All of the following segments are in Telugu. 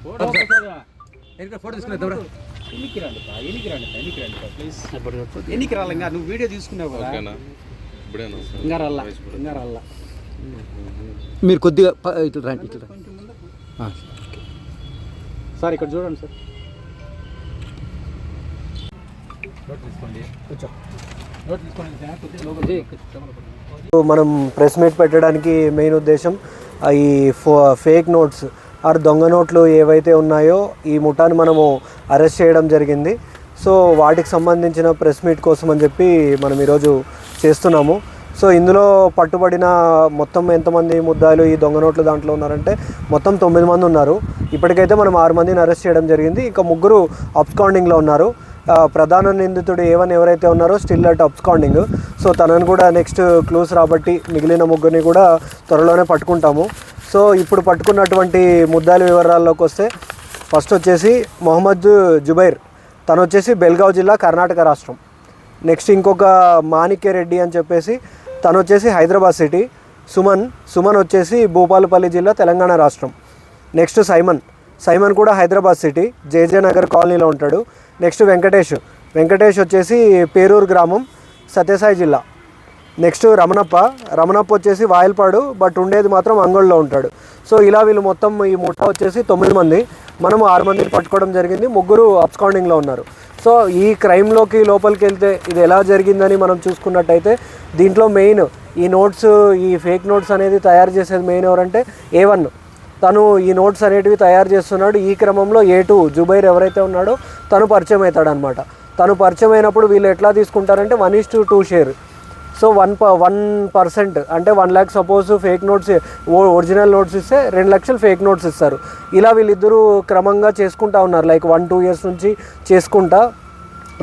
ఫోటో తీసుకున్నా ఎన్నికి రాలి ఇంకా నువ్వు వీడియో తీసుకున్నావు కదా ఇంకా రల్లా ఇంకా రల్లా మీరు కొద్దిగా ఇట్లా రండి ఇట్లా సార్ ఇక్కడ చూడండి సార్ మనం ప్రెస్ మీట్ పెట్టడానికి మెయిన్ ఉద్దేశం ఈ ఫేక్ నోట్స్ ఆర్ దొంగ నోట్లు ఏవైతే ఉన్నాయో ఈ ముఠాను మనము అరెస్ట్ చేయడం జరిగింది. సో వాటికి సంబంధించిన ప్రెస్ మీట్ కోసం అని చెప్పి మనం ఈరోజు చేస్తున్నాము. సో ఇందులో పట్టుబడిన మొత్తం ఎంతమంది ముద్దాయిలు ఈ దొంగ నోట్లు దాంట్లో ఉన్నారంటే మొత్తం 9 మంది ఉన్నారు. ఇప్పటికైతే మనం 6 మందిని అరెస్ట్ చేయడం జరిగింది. ఇంకా 3 అబ్స్కాండింగ్లో ఉన్నారు. ప్రధాన నిందితుడు A1 ఎవరైతే ఉన్నారో స్టిల్ అట్ అబ్స్కాండింగ్. సో తనను కూడా నెక్స్ట్ క్లూస్ రాబట్టి మిగిలిన 3 కూడా త్వరలోనే పట్టుకుంటాము. సో ఇప్పుడు పట్టుకున్నటువంటి ముద్దాయిల వివరాల్లోకి వస్తే ఫస్ట్ వచ్చేసి మొహమ్మద్ జుబైర్, తను వచ్చేసి బెల్గావ్ జిల్లా కర్ణాటక రాష్ట్రం. నెక్స్ట్ ఇంకొక మాణిక్య రెడ్డి అని చెప్పేసి తను వచ్చేసి హైదరాబాద్ సిటీ. సుమన్ వచ్చేసి భూపాలపల్లి జిల్లా తెలంగాణ రాష్ట్రం. నెక్స్ట్ సైమన్ కూడా హైదరాబాద్ సిటీ జేజే నగర్ కాలనీలో ఉంటాడు. నెక్స్ట్ వెంకటేష్ వచ్చేసి పేరూరు గ్రామం సత్యసాయి జిల్లా. నెక్స్ట్ రమణప్ప వచ్చేసి వాయల్పాడు బట్ ఉండేది మాత్రం అంగోళ్ళలో ఉంటాడు. సో ఇలా వీళ్ళు మొత్తం ఈ ముఠా వచ్చేసి 9 మంది, మనం 6 మందిని పట్టుకోవడం జరిగింది. 3 అబ్స్కాండింగ్లో ఉన్నారు. సో ఈ క్రైమ్లోకి లోపలికి వెళ్తే ఇది ఎలా జరిగిందని మనం చూసుకున్నట్టయితే దీంట్లో మెయిన్ ఈ నోట్స్, ఈ ఫేక్ నోట్స్ అనేది తయారు చేసేది మెయిన్ ఎవరంటే A1. తను ఈ నోట్స్ అనేటివి తయారు చేస్తున్నాడు. ఈ క్రమంలో A2 జుబైర్ ఎవరైతే ఉన్నాడో తను పరిచయం అవుతాడు అనమాట. తను పరిచయం అయినప్పుడు వీళ్ళు ఎట్లా తీసుకుంటారంటే 1:2 షేర్. సో 1% అంటే 1 lakh suppose fake notes original notes ఇస్తే 2 లక్షలు ఫేక్ నోట్స్ ఇస్తారు. ఇలా వీళ్ళిద్దరూ క్రమంగా చేసుకుంటా ఉన్నారు. లైక్ 1-2 years నుంచి చేసుకుంటా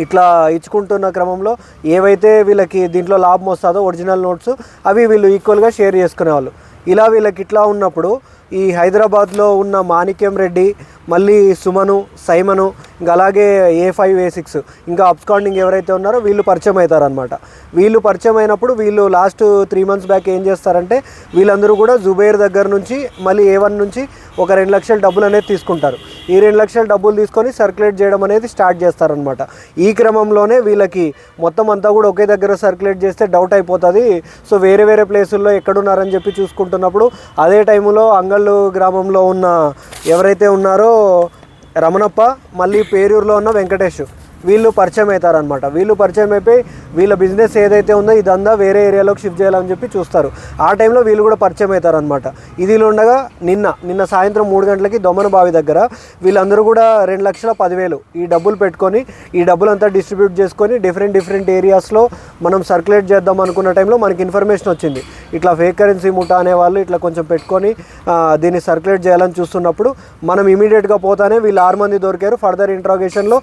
ఇట్లా ఇచ్చుకుంటున్న క్రమంలో ఏవైతే వీళ్ళకి దీంట్లో లాభం వస్తుందో ఒరిజినల్ నోట్స్ అవి వీళ్ళు ఈక్వల్గా షేర్ చేసుకునేవాళ్ళు. ఇలా వీళ్ళకి ఇట్లా ఉన్నప్పుడు ఈ హైదరాబాద్లో ఉన్న మాణిక్యం రెడ్డి, మళ్ళీ సుమను, సైమను, ఇంకా అలాగే A5 A6 ఇంకా అబ్స్కాండింగ్ ఎవరైతే ఉన్నారో వీళ్ళు పరిచయం అవుతారనమాట. వీళ్ళు పరిచయం అయినప్పుడు వీళ్ళు లాస్ట్ 3 months బ్యాక్ ఏం చేస్తారంటే వీళ్ళందరూ కూడా జుబైర్ దగ్గర నుంచి మళ్ళీ A1 నుంచి ఒక 2 లక్షల డబ్బులు అనేది తీసుకుంటారు. ఈ 2 లక్షల డబ్బులు తీసుకొని సర్క్యులేట్ చేయడం అనేది స్టార్ట్ చేస్తారనమాట. ఈ క్రమంలోనే వీళ్ళకి మొత్తం అంతా కూడా ఒకే దగ్గర సర్క్యులేట్ చేస్తే డౌట్ అయిపోతుంది. సో వేరే వేరే ప్లేసుల్లో ఎక్కడున్నారని చెప్పి చూసుకుంటున్నప్పుడు అదే టైంలో అంగళ్ళు గ్రామంలో ఉన్న ఎవరైతే ఉన్నారో రమణప్ప, మళ్ళీ పేరూరులో ఉన్న వెంకటేష్ వీళ్ళు పరిచయం అవుతారనమాట. వీళ్ళు పరిచయం అయిపోయి వీళ్ళ బిజినెస్ ఏదైతే ఉందో ఇదంతా వేరే ఏరియాలోకి షిఫ్ట్ చేయాలని చెప్పి చూస్తారు. ఆ టైంలో వీళ్ళు కూడా పరిచయం అవుతారనమాట. ఇదిలో ఉండగా నిన్న సాయంత్రం 3 గంటలకి దొమ్మన బావి దగ్గర వీళ్ళందరూ కూడా 2,10,000 ఈ డబ్బులు పెట్టుకొని ఈ డబ్బులంతా డిస్ట్రిబ్యూట్ చేసుకొని డిఫరెంట్ ఏరియాస్లో మనం సర్క్యులేట్ చేద్దాం అనుకున్న టైంలో మనకి ఇన్ఫర్మేషన్ వచ్చింది. ఇట్లా ఫేక్ కరెన్సీ ముఠా అనేవాళ్ళు ఇట్లా కొంచెం పెట్టుకొని దీన్ని సర్క్యులేట్ చేయాలని చూస్తున్నప్పుడు మనం ఇమీడియట్గా పోతానే వీళ్ళు 6 మంది దొరికారు. ఫర్దర్ ఇంట్రాగేషన్లో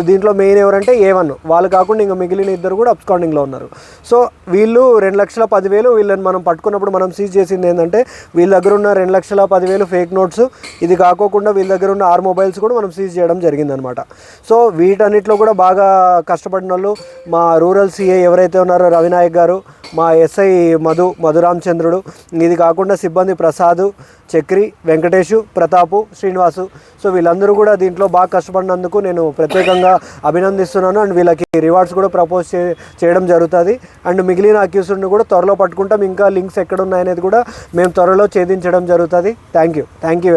దీంట్లో మెయిన్ ఎవరంటే A1, వాళ్ళు కాకుండా ఇంకా మిగిలిన 2 కూడా అబ్స్కాండింగ్లో ఉన్నారు. సో వీళ్ళు 2,10,000 వీళ్ళని మనం పట్టుకున్నప్పుడు మనం సీజ్ చేసింది ఏంటంటే వీళ్ళ దగ్గర ఉన్న 2,10,000 ఫేక్ నోట్స్, ఇది కాకోకుండా వీళ్ళ దగ్గర ఉన్న 6 మొబైల్స్ కూడా మనం సీజ్ చేయడం జరిగిందనమాట. సో వీటన్నిటిలో కూడా బాగా కష్టపడిన వాళ్ళు మా రూరల్ CA ఎవరైతే ఉన్నారో రవినాయక్ గారు, మా SI మధురామచంద్రుడు, ఇది కాకుండా సిబ్బంది ప్రసాద్, చక్రి, వెంకటేషు, ప్రతాపు, శ్రీనివాసు. సో వీళ్ళందరూ కూడా దీంట్లో బాగా కష్టపడినందుకు నేను ప్రత్యేకంగా అభినందిస్తున్నాను. అండ్ వీళ్ళకి రివార్డ్స్ కూడా ప్రపోజ్ చేయడం జరుగుతుంది. అండ్ మిగిలిన అక్యూస్డ్ని కూడా త్వరలో పట్టుకుంటాం. ఇంకా లింక్స్ ఎక్కడ ఉన్నాయనేది కూడా మేము త్వరలో ఛేదించడం జరుగుతుంది. Thank you.